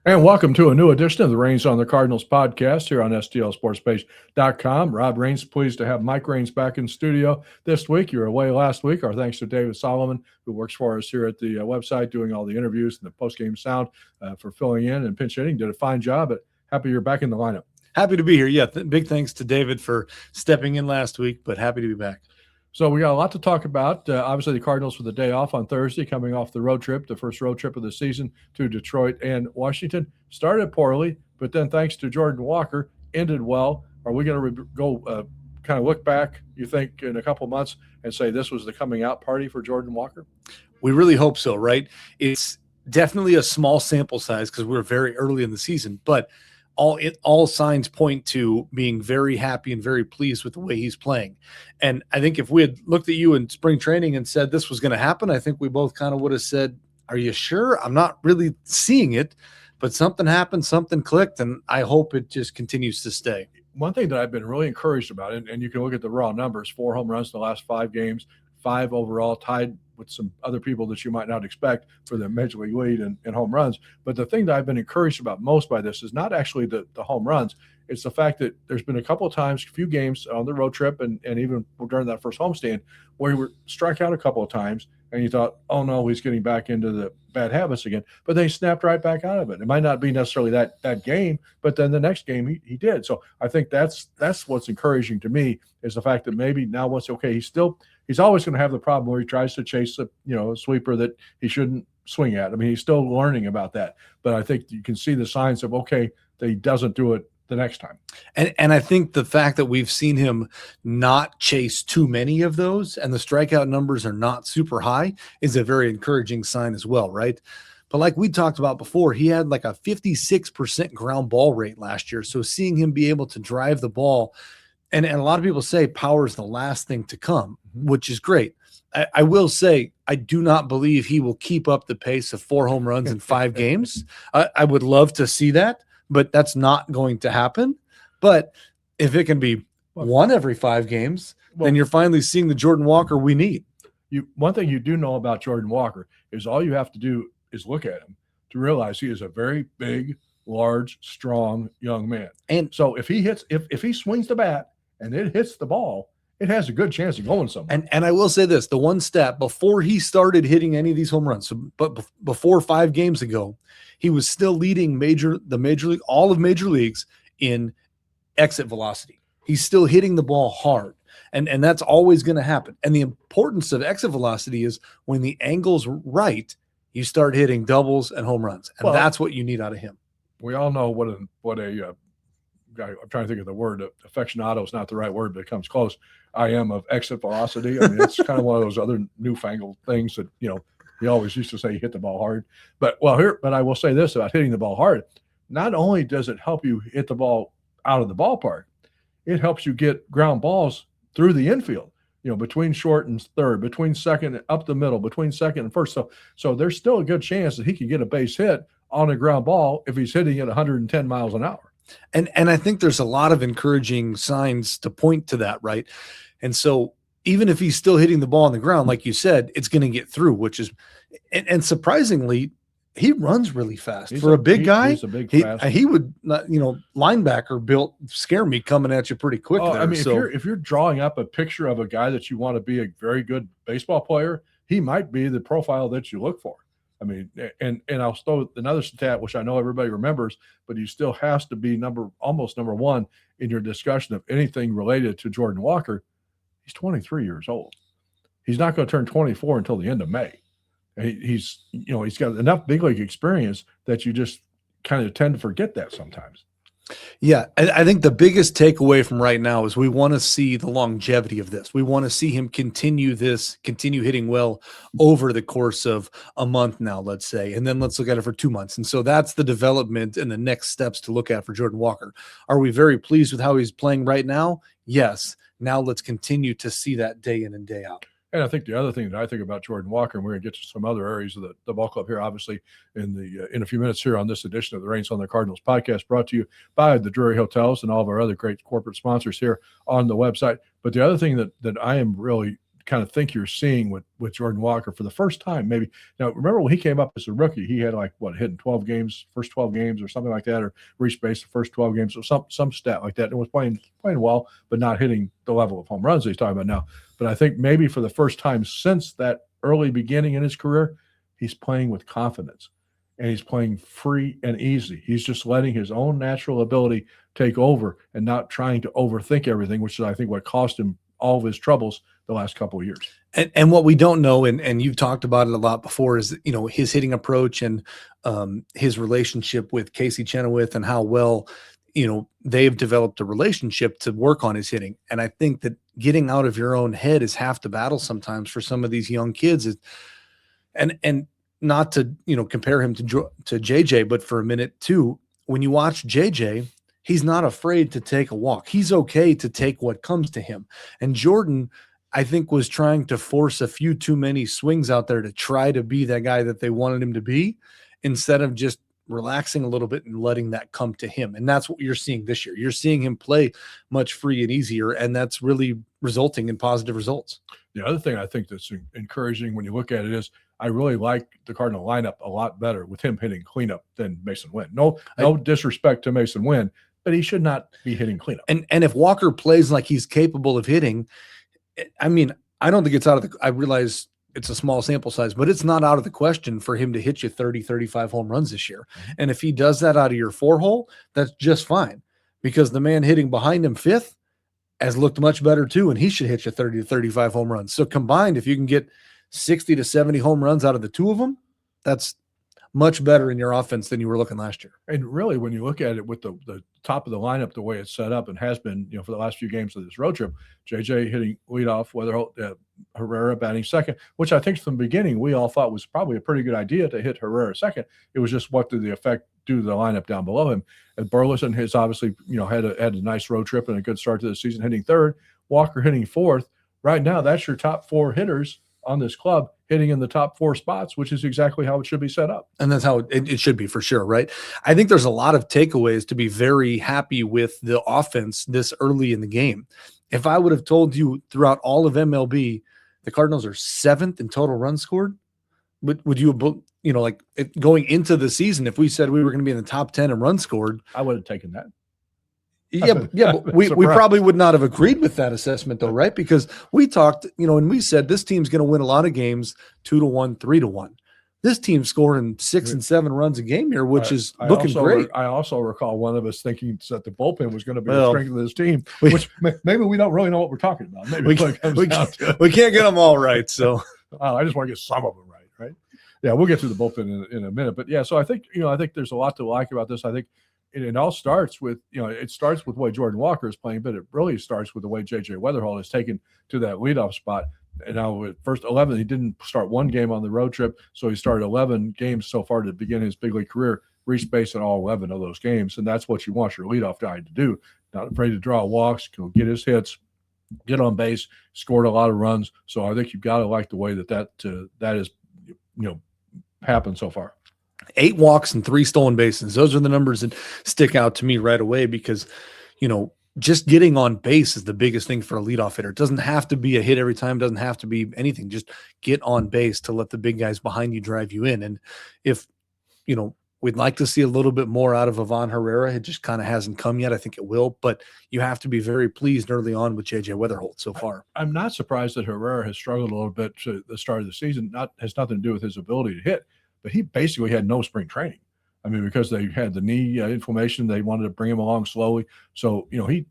And welcome to a new edition of the Reigns on the Cardinals podcast here on STLSportsPage.com. Rob Reigns, pleased to have Mike Reigns back in studio this week. You were away last week. Our thanks to David Solomon, who works for us here at the website, doing all the interviews and the post-game sound for filling in and pinch hitting. Did a fine job. But happy you're back in the lineup. Happy to be here. Yeah, big thanks to David for stepping in last week, but happy to be back. So we got a lot to talk about. Obviously, the Cardinals with the day off on Thursday, coming off the road trip, the first road trip of the season to Detroit and Washington. Started poorly, but then thanks to Jordan Walker, ended well. Are we going to go kind of look back, you think, in a couple months and say this was the coming out party for Jordan Walker? We really hope so, right? It's definitely a small sample size because we're very early in the season, but all signs point to being very happy and very pleased with the way he's playing. And I think if we had looked at you in spring training and said this was going to happen, I think we both kind of would have said, are you sure? I'm not really seeing it, but something happened, something clicked, and I hope it just continues to stay. One thing that I've been really encouraged about, and you can look at the raw numbers, 4 home runs in the last 5 games, 5 overall, tied with some other people that you might not expect for the major league lead in home runs. But the thing that I've been encouraged about most by this is not actually the home runs. It's the fact that there's been a couple of times, a few games on the road trip and even during that first homestand where he would strike out a couple of times and you thought, oh no, he's getting back into the bad habits again. But then he snapped right back out of it. It might not be necessarily that game, but then the next game he did. So I think that's what's encouraging to me is the fact that maybe now what's okay, he's always going to have the problem where he tries to chase a sweeper that he shouldn't swing at. I mean, he's still learning about that, but I think you can see the signs of, okay, that he doesn't do it the next time. And I think the fact that we've seen him not chase too many of those and the strikeout numbers are not super high is a very encouraging sign as well, right? But like we talked about before, he had like a 56% ground ball rate last year. So seeing him be able to drive the ball, and a lot of people say power is the last thing to come, which is great. I will say I do not believe he will keep up the pace of 4 home runs in 5 games. I would love to see that, but that's not going to happen. But if it can be 1 every 5 games, then you're finally seeing the Jordan Walker we need. One thing you do know about Jordan Walker is all you have to do is look at him to realize he is a very big, large, strong young man. And so if he swings the bat and it hits the ball, it has a good chance of going somewhere. And I will say this, the one stat before he started hitting any of these home runs, but before 5 games ago, he was still leading all of major leagues in exit velocity. He's still hitting the ball hard. And that's always going to happen. And the importance of exit velocity is when the angle's right, you start hitting doubles and home runs. And that's what you need out of him. We all know what a guy, I'm trying to think of the word, aficionado is not the right word, but it comes close. I am of exit velocity. I mean, it's kind of one of those other newfangled things that, he always used to say hit the ball hard. But I will say this about hitting the ball hard. Not only does it help you hit the ball out of the ballpark, it helps you get ground balls through the infield, between short and third, between second and up the middle, between second and first. So there's still a good chance that he can get a base hit on a ground ball if he's hitting at 110 miles an hour. And I think there's a lot of encouraging signs to point to that, right? And so even if he's still hitting the ball on the ground, like you said, it's going to get through, which is – and surprisingly, he runs really fast. For a big guy, he's a big fast. He would not, linebacker built scare me coming at you pretty quick there. I mean, if you're drawing up a picture of a guy that you want to be a very good baseball player, he might be the profile that you look for. I mean, and I'll throw another stat, which I know everybody remembers, but he still has to be almost number 1 in your discussion of anything related to Jordan Walker. He's 23 years old. He's not going to turn 24 until the end of May. He's got enough big league experience that you just kind of tend to forget that sometimes. Yeah, I think the biggest takeaway from right now is we want to see the longevity of this. We want to see him continue hitting well over the course of a month now, let's say, and then let's look at it for 2 months. And so that's the development and the next steps to look at for Jordan Walker. Are we very pleased with how he's playing right now? Yes. Now let's continue to see that day in and day out. And I think the other thing that I think about Jordan Walker, and we're going to get to some other areas of the ball club here, obviously, in a few minutes here on this edition of the Reigns on the Cardinals podcast, brought to you by the Drury Hotels and all of our other great corporate sponsors here on the website. But the other thing that I am really kind of think you're seeing with Jordan Walker for the first time. Maybe now, remember when he came up as a rookie, he had like hitting 12 games, first 12 games or something like that, or reached base the first 12 games, or some stat like that, and was playing well, but not hitting the level of home runs that he's talking about now. But I think maybe for the first time since that early beginning in his career, he's playing with confidence. And he's playing free and easy. He's just letting his own natural ability take over and not trying to overthink everything, which is, I think, what cost him all of his troubles the last couple of years. And what we don't know, and you've talked about it a lot before, is his hitting approach and his relationship with Casey Chenoweth and how well they've developed a relationship to work on his hitting. And I think that getting out of your own head is half the battle sometimes for some of these young kids. And not to compare him to JJ, but for a minute too, when you watch JJ, he's not afraid to take a walk. He's okay to take what comes to him. And Jordan, I think, was trying to force a few too many swings out there to try to be that guy that they wanted him to be, instead of just relaxing a little bit and letting that come to him. And that's what you're seeing this year. You're seeing him play much free and easier, and that's really resulting in positive results. The other thing I think that's encouraging when you look at it is I really like the Cardinal lineup a lot better with him hitting cleanup than Mason Wynn. No disrespect to Mason Wynn, but he should not be hitting cleanup. And if Walker plays like he's capable of hitting, I mean, I don't think it's out of the – I realize it's a small sample size, but it's not out of the question for him to hit you 30, 35 home runs this year. Mm-hmm. And if he does that out of your 4-hole, that's just fine, because the man hitting behind him fifth has looked much better too, and he should hit you 30 to 35 home runs. So combined, if you can get 60 to 70 home runs out of the two of them, that's much better in your offense than you were looking last year. And really, when you look at it with the top of the lineup, the way it's set up and has been, for the last few games of this road trip, JJ hitting leadoff, Herrera batting second, which I think from the beginning we all thought was probably a pretty good idea to hit Herrera second. It was just what did the effect do to the lineup down below him. And Burleson has obviously, had a nice road trip and a good start to the season, hitting third. Walker hitting fourth. Right now, that's your top four hitters on this club, hitting in the top four spots, which is exactly how it should be set up. And that's how it should be, for sure, right? I think there's a lot of takeaways to be very happy with the offense this early in the game. If I would have told you throughout all of MLB, the Cardinals are 7th in total runs scored, would you have, going into the season, if we said we were going to be in the top 10 in runs scored, I would have taken that. Yeah, but we probably would not have agreed with that assessment, though, right? Because we talked, and we said this team's going to win a lot of games 2-1, 3-1. This team's scoring 6 and 7 runs a game here, which is looking great. I also recall one of us thinking that the bullpen was going to be the strength of this team, which maybe we don't really know what we're talking about. Maybe we can't get them all right. So I just want to get some of them right? Yeah, we'll get to the bullpen in a minute. But yeah, so I think there's a lot to like about this. I think it all starts with, it starts with the way Jordan Walker is playing, but it really starts with the way J.J. Weatherholt is taken to that leadoff spot. And now with first 11, he didn't start one game on the road trip, so he started 11 games so far to begin his big league career, reached base in all 11 of those games, and that's what you want your leadoff guy to do. Not afraid to draw walks, go get his hits, get on base, scored a lot of runs. So I think you've got to like the way that is happened so far. 8 walks and 3 stolen bases. Those are the numbers that stick out to me right away because, just getting on base is the biggest thing for a leadoff hitter. It doesn't have to be a hit every time. It doesn't have to be anything. Just get on base to let the big guys behind you drive you in. And if, we'd like to see a little bit more out of Ivan Herrera. It just kind of hasn't come yet. I think it will, but you have to be very pleased early on with J.J. Weatherholt so far. I'm not surprised that Herrera has struggled a little bit to the start of the season. Has nothing to do with his ability to hit, but he basically had no spring training. I mean, because they had the knee inflammation, they wanted to bring him along slowly. So, I don't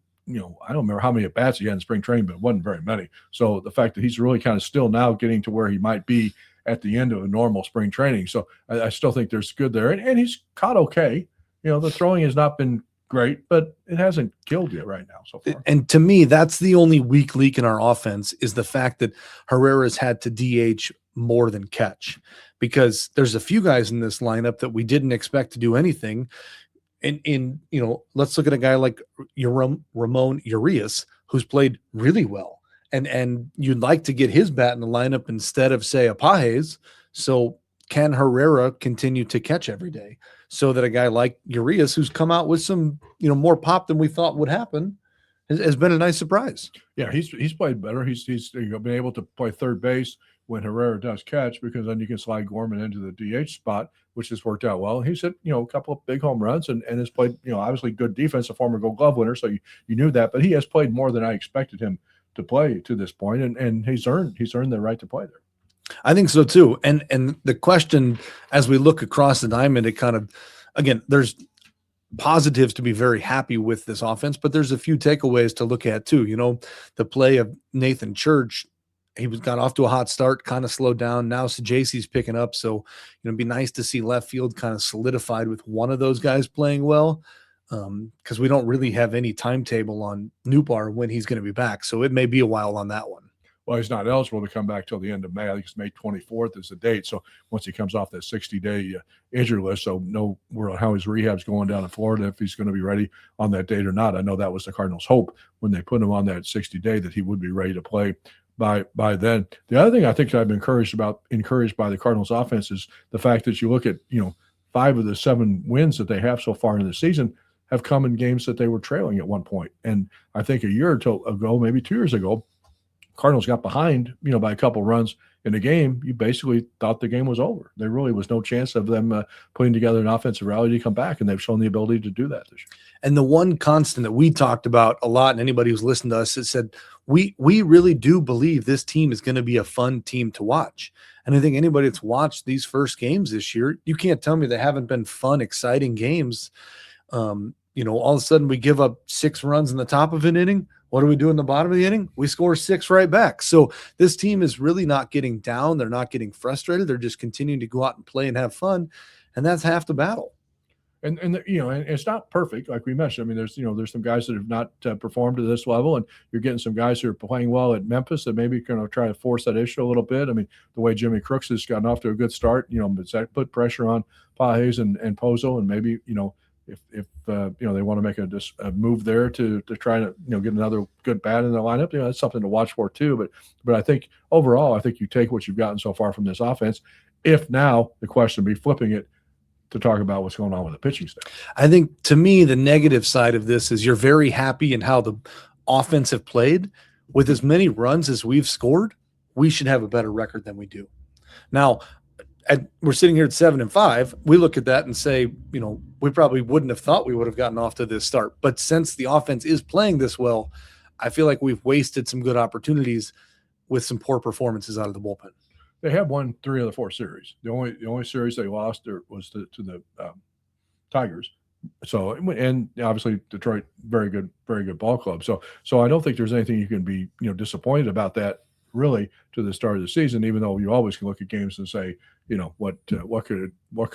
remember how many at-bats he had in spring training, but it wasn't very many. So the fact that he's really kind of still now getting to where he might be at the end of a normal spring training. So I still think there's good there. And he's caught okay. The throwing has not been great, but it hasn't killed you right now so far. And to me, that's the only weak link in our offense is the fact that Herrera's had to DH more than catch, because there's a few guys in this lineup that we didn't expect to do anything. And let's look at a guy like Ramon Urias, who's played really well. And you'd like to get his bat in the lineup instead of, say, Apaje's. So can Herrera continue to catch every day so that a guy like Urias, who's come out with some, more pop than we thought would happen, has been a nice surprise. Yeah, he's played better. He's been able to play third base when Herrera does catch, because then you can slide Gorman into the DH spot, which has worked out well. He's hit a couple of big home runs and has played obviously good defense, a former Gold Glove winner, so you knew that. But he has played more than I expected him to play to this point, and he's earned the right to play there. I think so too. And the question as we look across the diamond, it kind of, again, there's positives to be very happy with this offense, but there's a few takeaways to look at too. The play of Nathan Church, he got off to a hot start, kind of slowed down. Now JC's picking up. So, it'd be nice to see left field kind of solidified with one of those guys playing well. Because we don't really have any timetable on Newbar when he's going to be back. So it may be a while on that one. Well, he's not eligible to come back till the end of May. I think it's May 24th is the date. So once he comes off that 60-day injury list, so no word on how his rehab's going down in Florida, if he's going to be ready on that date or not. I know that was the Cardinals' hope when they put him on that 60-day, that he would be ready to play by then. The other thing I think I've been encouraged by the Cardinals offense is the fact that you look at, 5 of the 7 wins that they have so far in the season have come in games that they were trailing at one point. And I think a year or two ago, maybe 2 years ago, Cardinals got behind, by a couple runs in the game. You basically thought the game was over. There really was no chance of them putting together an offensive rally to come back, and they've shown the ability to do that this year. And the one constant that we talked about a lot, and anybody who's listened to us has said, we really do believe this team is going to be a fun team to watch. And I think anybody that's watched these first games this year, you can't tell me they haven't been fun, exciting games. All of a sudden we give up 6 runs in the top of an inning. What do we do in the bottom of the inning? We score 6 right back. So this team is really not getting down. They're not getting frustrated. They're just continuing to go out and play and have fun. And that's half the battle. And it's not perfect, like we mentioned. I mean, there's some guys that have not performed to this level, and you're getting some guys who are playing well at Memphis that maybe going to try to force that issue a little bit. I mean, the way Jimmy Crooks has gotten off to a good start, but that put pressure on Pages and Pozo, and maybe if they want to make a move there to try to get another good bat in the lineup, that's something to watch for too. But I think overall, I think you take what you've gotten so far from this offense. If now the question would be flipping it to talk about what's going on with the pitching staff. I think, to me, the negative side of this is you're very happy in how the offense have played. With as many runs as we've scored, we should have a better record than we do. Now, we're sitting here at 7-5. We look at that and say, we probably wouldn't have thought we would have gotten off to this start. But since the offense is playing this well, I feel like we've wasted some good opportunities with some poor performances out of the bullpen. They have won 3 of the 4 series. The only series they lost was to the Tigers. So, and obviously Detroit, very good ball club. So I don't think there's anything you can be disappointed about that really to the start of the season. Even though you always can look at games and say, what could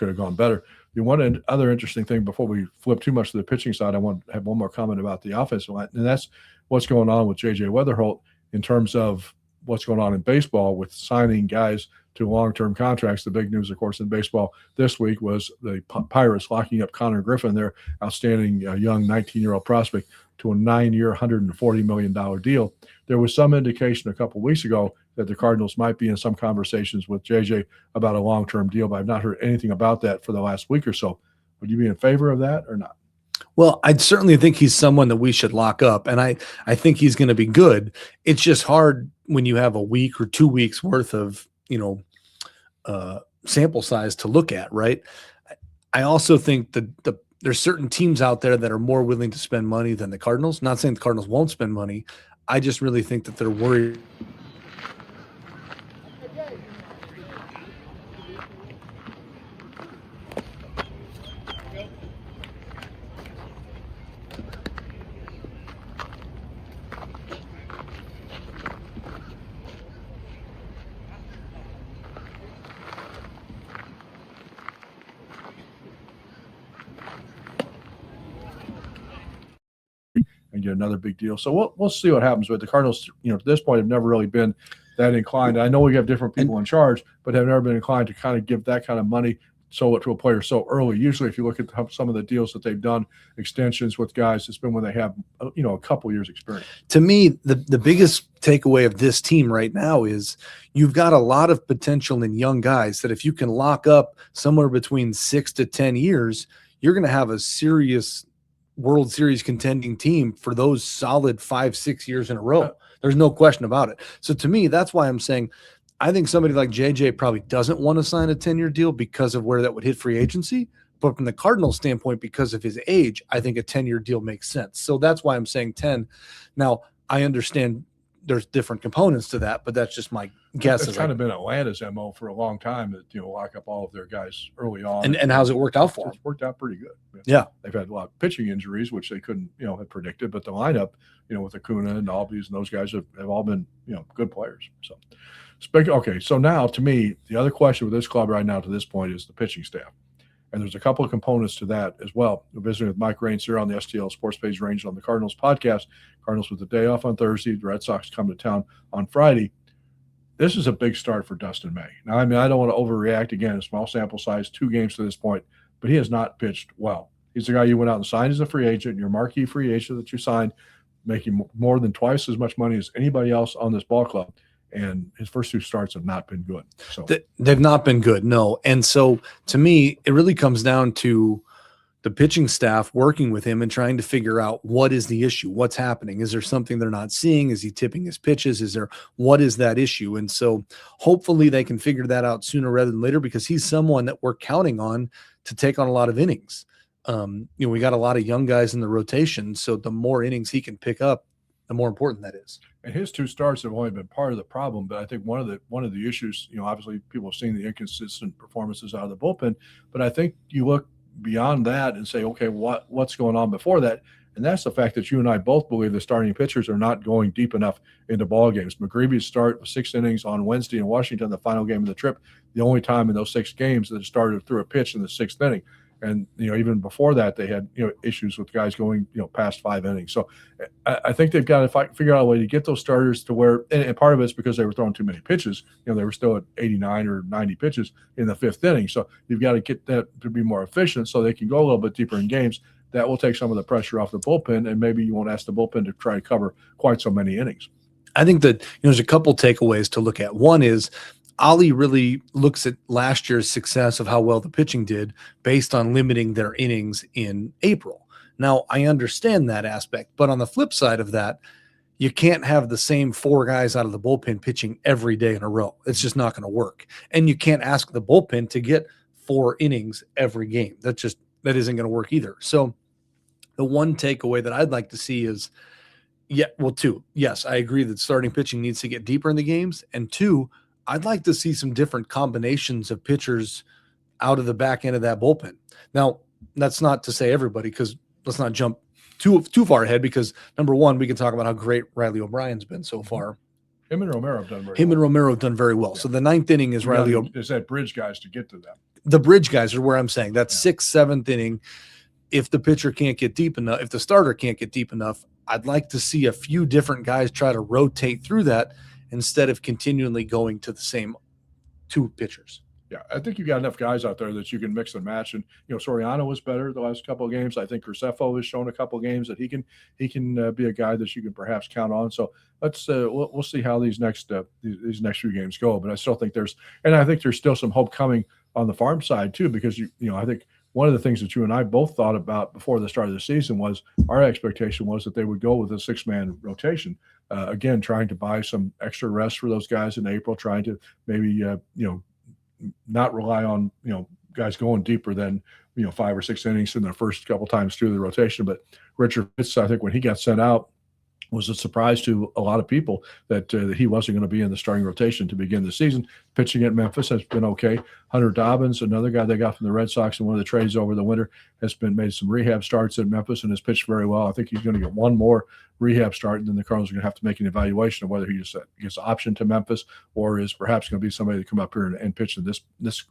have gone better. The one other interesting thing before we flip too much to the pitching side, I want to have one more comment about the offensive line, and that's what's going on with J.J. Weatherholt in terms of what's going on in baseball with signing guys to long-term contracts. The big news, of course, in baseball this week was the Pirates locking up Connor Griffin, their outstanding young 19-year-old prospect, to a 9-year, $140 million deal. There was some indication a couple of weeks ago that the Cardinals might be in some conversations with JJ about a long-term deal, but I've not heard anything about that for the last week or so. Would you be in favor of that or not? Well, I'd certainly think he's someone that we should lock up, and I think he's going to be good. It's just hard when you have a week or 2 weeks worth of sample size to look at, right? I also think that there's certain teams out there that are more willing to spend money than the Cardinals. Not saying the Cardinals won't spend money. I just really think that they're worried. And get another big deal. So we'll see what happens with the Cardinals. To this point, have never really been that inclined. I know we have different people in charge, but have never been inclined to kind of give that kind of money to a player so early. Usually, if you look at some of the deals that they've done, extensions with guys, it's been when they have a couple years experience. To me, the biggest takeaway of this team right now is you've got a lot of potential in young guys that if you can lock up somewhere between 6 to 10 years, you're going to have a serious World Series contending team for those solid 5-6 years in a row. There's no question about it. So to me, that's why I'm saying I think somebody like JJ probably doesn't want to sign a 10-year deal because of where that would hit free agency. But from the Cardinals standpoint, because of his age, I think a 10-year deal makes sense. So that's why I'm saying 10. Now, I understand there's different components to that, but that's just my guess. It's kind of been Atlanta's MO for a long time that, lock up all of their guys early on. And how's it worked out for them? It's worked out pretty good. Yeah. They've had a lot of pitching injuries, which they couldn't, have predicted, but the lineup, with Acuna and Albies and those guys have all been, good players. So, okay. So now to me, the other question with this club right now to this point is the pitching staff. And there's a couple of components to that as well. We're visiting with Mike Raines here on the STL Sports Page Range on the Cardinals podcast. Cardinals with the day off on Thursday. The Red Sox come to town on Friday. This is a big start for Dustin May. Now, I don't want to overreact. Again, a small sample size, 2 games to this point, but he has not pitched well. He's the guy you went out and signed as a free agent, your marquee free agent that you signed, making more than twice as much money as anybody else on this ball club. And his first 2 starts have not been good. So they've not been good, no. And so to me, it really comes down to the pitching staff working with him and trying to figure out what is the issue, what's happening. Is there something they're not seeing? Is he tipping his pitches? What is that issue? And so hopefully they can figure that out sooner rather than later, because he's someone that we're counting on to take on a lot of innings. We got a lot of young guys in the rotation, so the more innings he can pick up, the more important that is. And his 2 starts have only been part of the problem, but I think one of the issues, obviously people have seen the inconsistent performances out of the bullpen, but I think you look beyond that and say, okay, what's going on before that? And that's the fact that you and I both believe the starting pitchers are not going deep enough into ball games. McGreevy's start 6 innings on Wednesday in Washington, the final game of the trip, the only time in those 6 games that it started through a pitch in the 6th inning. And, even before that, they had, issues with guys going, past 5 innings. So I think they've got to figure out a way to get those starters to where, and part of it's because they were throwing too many pitches. They were still at 89 or 90 pitches in the 5th inning. So you've got to get that to be more efficient so they can go a little bit deeper in games. That will take some of the pressure off the bullpen, and maybe you won't ask the bullpen to try to cover quite so many innings. I think that there's a couple takeaways to look at. One is, Ollie really looks at last year's success of how well the pitching did based on limiting their innings in April. Now, I understand that aspect, but on the flip side of that, you can't have the same 4 guys out of the bullpen pitching every day in a row. It's just not going to work. And you can't ask the bullpen to get 4 innings every game. That isn't going to work either. So the one takeaway that I'd like to see is, 2, yes, I agree that starting pitching needs to get deeper in the games. And 2, I'd like to see some different combinations of pitchers out of the back end of that bullpen. Now, that's not to say everybody, because let's not jump too far ahead, because number one, we can talk about how great Riley O'Brien's been so far. Him and Romero have done very well. And Romero have done very well. Yeah. So the 9th inning is Riley. Is that bridge guys to get to them? The bridge guys are where I'm saying that 6th, 7th inning. If the pitcher can't get deep enough, if the starter can't get deep enough, I'd like to see a few different guys try to rotate through that instead of continually going to the same 2 pitchers. Yeah, I think you got enough guys out there that you can mix and match. And Soriano was better the last couple of games. I think Graceffo has shown a couple of games that he can be a guy that you can perhaps count on. So let's we'll see how these next few games go. But I still think there's still some hope coming on the farm side too, because I think one of the things that you and I both thought about before the start of the season was our expectation was that they would go with a 6-man rotation. Again, trying to buy some extra rest for those guys in April, trying to maybe, not rely on, guys going deeper than, 5 or 6 innings in their first couple times through the rotation. But Richard Fitz, I think when he got sent out, was a surprise to a lot of people that he wasn't going to be in the starting rotation to begin the season. Pitching at Memphis has been okay. Hunter Dobbins, another guy they got from the Red Sox in one of the trades over the winter, has made some rehab starts at Memphis and has pitched very well. I think he's going to get one more rehab start, and then the Cardinals are going to have to make an evaluation of whether he just gets an option to Memphis or is perhaps going to be somebody to come up here and pitch at this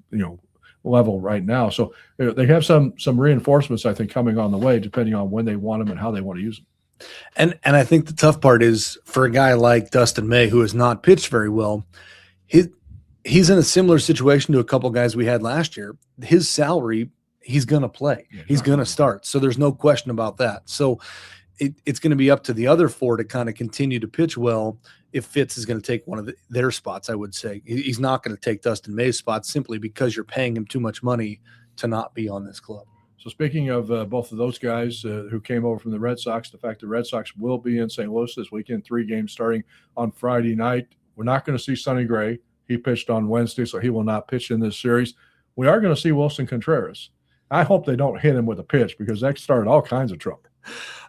level right now. So they have some reinforcements, I think, coming on the way, depending on when they want them and how they want to use them. And I think the tough part is for a guy like Dustin May, who has not pitched very well, he's in a similar situation to a couple guys we had last year. His salary, he's going to play. Yeah, he's going to start. So there's no question about that. So it's going to be up to the other 4 to kind of continue to pitch well. If Fitz is going to take one of their spots, I would say. He's not going to take Dustin May's spot simply because you're paying him too much money to not be on this club. So speaking of both of those guys who came over from the Red Sox, the fact the Red Sox will be in St. Louis this weekend, 3 games starting on Friday night. We're not going to see Sonny Gray. He pitched on Wednesday, so he will not pitch in this series. We are going to see Wilson Contreras. I hope they don't hit him with a pitch because that started all kinds of trouble.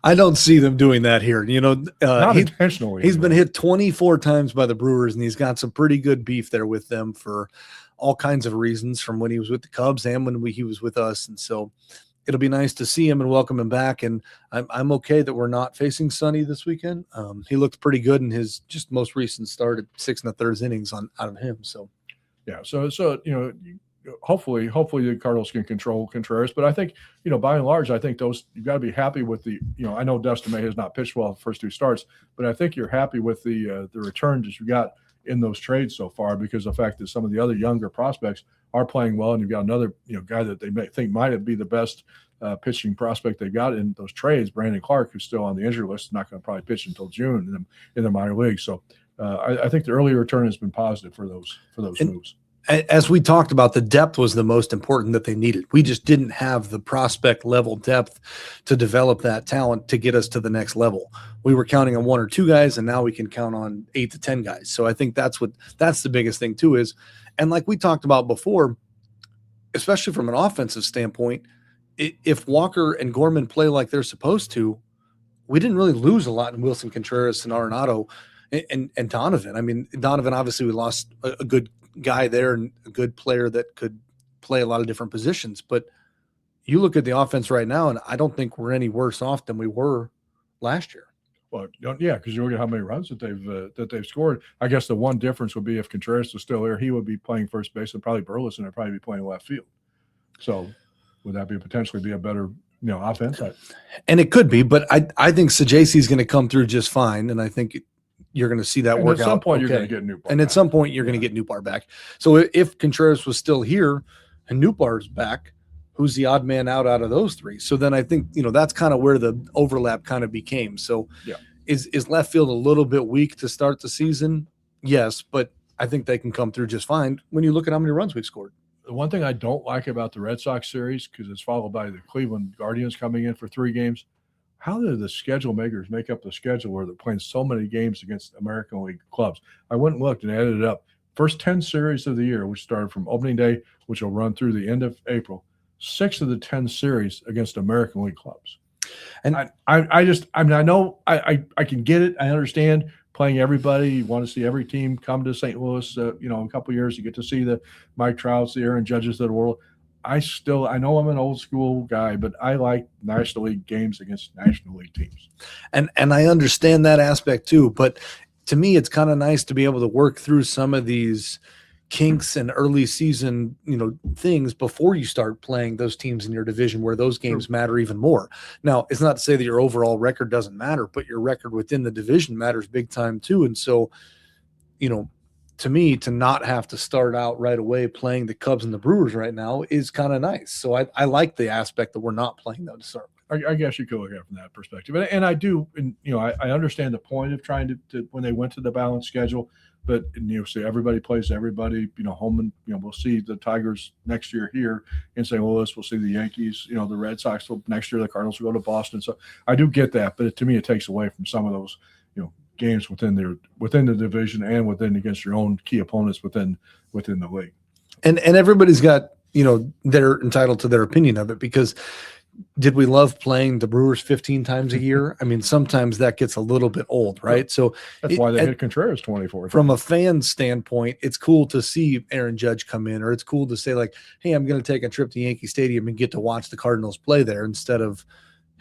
I don't see them doing that here. Not intentionally. He's been hit 24 times by the Brewers, and he's got some pretty good beef there with them for all kinds of reasons, from when he was with the Cubs and when he was with us. And so it'll be nice to see him and welcome him back. And I'm okay that we're not facing Sonny this weekend. He looked pretty good in his just most recent start at 6 1/3 innings out of him. So, yeah. So hopefully the Cardinals can control Contreras. But I think, by and large, I think those, you've got to be happy with the, I know Dustin May has not pitched well the first 2 starts, but I think you're happy with the returns that you got in those trades so far, because of the fact that some of the other younger prospects are playing well, and you've got another guy that they may think might be the best pitching prospect they got in those trades, Brandon Clark, who's still on the injury list, not going to probably pitch until June in the minor league. So I think the early return has been positive for those moves. As we talked about, the depth was the most important that they needed. We just didn't have the prospect level depth to develop that talent to get us to the next level. We were counting on 1 or 2 guys, and now we can count on 8 to 10 guys. So I think that's the biggest thing too is, and like we talked about before, especially from an offensive standpoint, if Walker and Gorman play like they're supposed to, we didn't really lose a lot in Wilson Contreras and Arenado and Donovan. I mean, Donovan, obviously we lost a good guy there and a good player that could play a lot of different positions. But you look at the offense right now, and I don't think we're any worse off than we were last year. Well, yeah, because you look at how many runs that they've scored. I guess the one difference would be if Contreras was still there, he would be playing first base, and probably Burleson would probably be playing left field. So would that potentially be a better offense? And it could be, but I think Sajacy is going to come through just fine, and I think you're going to see that work out. At some point, okay. You're going to get Newbar. And at some point, you're going to get Newbar back. So if Contreras was still here and Newbar's back, who's the odd man out of those 3? So then I think, that's kind of where the overlap kind of became. So yeah. Is left field a little bit weak to start the season? Yes, but I think they can come through just fine when you look at how many runs we've scored. The one thing I don't like about the Red Sox series, because it's followed by the Cleveland Guardians coming in for 3 games, how do the schedule makers make up the schedule where they're playing so many games against American League clubs? I went and looked and added it up. First 10 series of the year, which started from opening day, which will run through the end of April, 6 of the 10 series against American League clubs. And I know I can get it. I understand playing everybody. You want to see every team come to St. Louis. In a couple of years, you get to see the Mike Trouts, the Aaron Judges of the world. I know I'm an old school guy, but I like National League games against National League teams. And I understand that aspect too, but to me, it's kind of nice to be able to work through some of these kinks and early season, things before you start playing those teams in your division where those games matter even more. Now, it's not to say that your overall record doesn't matter, but your record within the division matters big time too. And so, to me, to not have to start out right away playing the Cubs and the Brewers right now is kind of nice. So I like the aspect that we're not playing them to start. I guess you could look at it from that perspective. And I do, and I understand the point of trying to when they went to the balanced schedule, but see everybody plays everybody, home, and we'll see the Tigers next year here in St. Louis. We'll see the Yankees, the Red Sox next year, the Cardinals will go to Boston. So I do get that, but to me, it takes away from some of those, games within the division and within against your own key opponents within the league. And everybody's got, they're entitled to their opinion of it, because did we love playing the Brewers 15 times a year? I mean, sometimes that gets a little bit old, right? So that's why they hit Contreras 24. From a fan standpoint, it's cool to see Aaron Judge come in, or it's cool to say like, hey, I'm going to take a trip to Yankee Stadium and get to watch the Cardinals play there instead of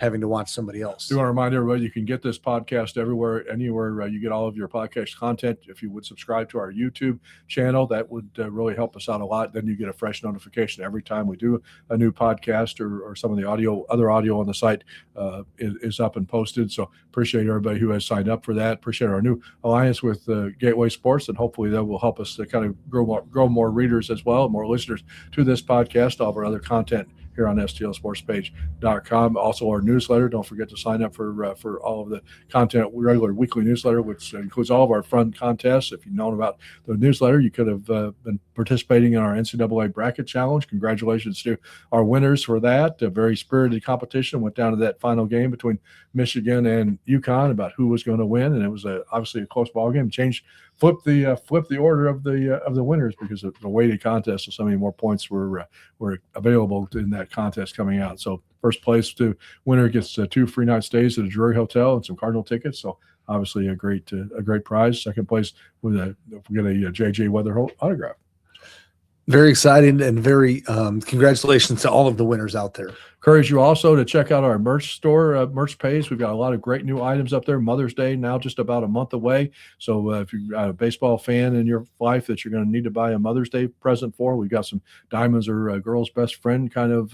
having to watch somebody else. I want to remind everybody you can get this podcast anywhere you get all of your podcast content. If you would subscribe to our YouTube channel, that would really help us out a lot. Then you get a fresh notification every time we do a new podcast or some of the other audio on the site is up and posted. So appreciate everybody who has signed up for that. Appreciate our new alliance with Gateway Sports, and hopefully that will help us to kind of grow more readers as well, more listeners to this podcast, all of our other content here on stlsportspage.com. Also, our newsletter. Don't forget to sign up for all of the content, regular weekly newsletter, which includes all of our fun contests. If you've known about the newsletter, you could have been participating in our NCAA bracket challenge. Congratulations to our winners for that. A very spirited competition. Went down to that final game between Michigan and UConn about who was going to win, and it was obviously a close ball game. Flipped the order of the winners because of the weighted contest, so many more points were available in that contest coming out. So first place to winner gets 2 free night stays at a Drury Hotel and some Cardinal tickets. So obviously a great prize. Second place with a JJ Weatherholt autograph. Very exciting and very congratulations to all of the winners out there. Encourage you also to check out our merch store, merch page. We've got a lot of great new items up there. Mother's Day now just about a month away. So if you've got a baseball fan in your life that you're going to need to buy a Mother's Day present for, we've got some diamonds or girl's best friend kind of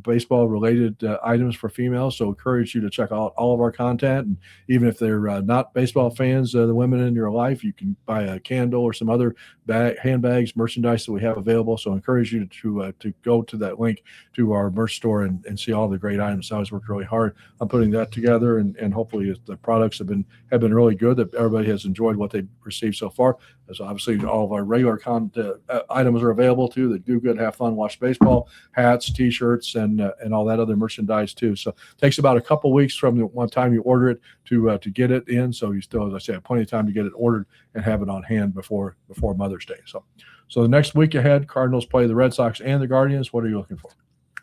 baseball related items for females. So encourage you to check out all of our content. And even if they're not baseball fans, the women in your life, you can buy a candle or some other handbags, merchandise that we have available. So encourage you to go to that link to our merch store and see all the great items. I always worked really hard on putting that together, and hopefully the products have been really good, that everybody has enjoyed what they've received so far. So obviously all of our regular items are available too. That do good, have fun, watch baseball, hats, t-shirts, and all that other merchandise too. So it takes about a couple weeks from the one time you order it to get it in. So you still, as I say, have plenty of time to get it ordered and have it on hand before Mother's Day. So the next week ahead, Cardinals play the Red Sox and the Guardians. What are you looking for?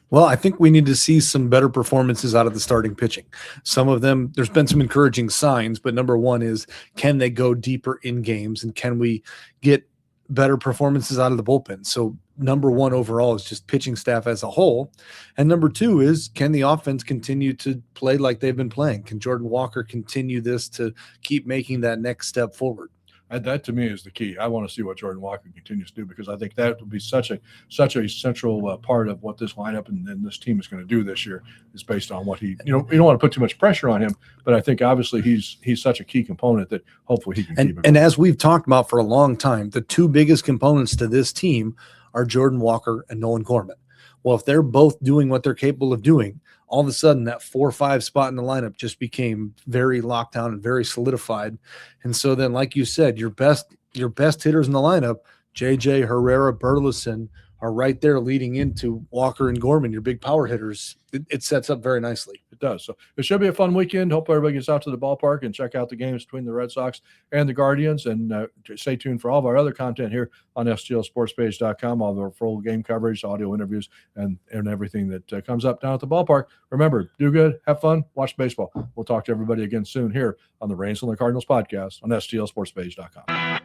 Well, I think we need to see some better performances out of the starting pitching. Some of them, there's been some encouraging signs, but number one is, can they go deeper in games, and can we get better performances out of the bullpen? So number one overall is just pitching staff as a whole. And number two is, can the offense continue to play like they've been playing? Can Jordan Walker continue this to keep making that next step forward? That to me is the key. I want to see what Jordan Walker continues to do, because I think that would be such a central part of what this lineup and this team is going to do this year, is based on what he, you don't want to put too much pressure on him, but I think obviously he's such a key component that hopefully he can keep it. And as we've talked about for a long time, the two biggest components to this team are Jordan Walker and Nolan Gorman. Well, if they're both doing what they're capable of doing, all of a sudden that 4-5 spot in the lineup just became very locked down and very solidified. And so then, like you said, your best hitters in the lineup, JJ, Herrera, Burleson, are right there leading into Walker and Gorman, your big power hitters. It sets up very nicely. It does. So it should be a fun weekend. Hope everybody gets out to the ballpark and check out the games between the Red Sox and the Guardians. And stay tuned for all of our other content here on stlsportspage.com, all of our full game coverage, audio interviews, and everything that comes up down at the ballpark. Remember, do good, have fun, watch baseball. We'll talk to everybody again soon here on the Reigns on the Cardinals podcast on stlsportspage.com.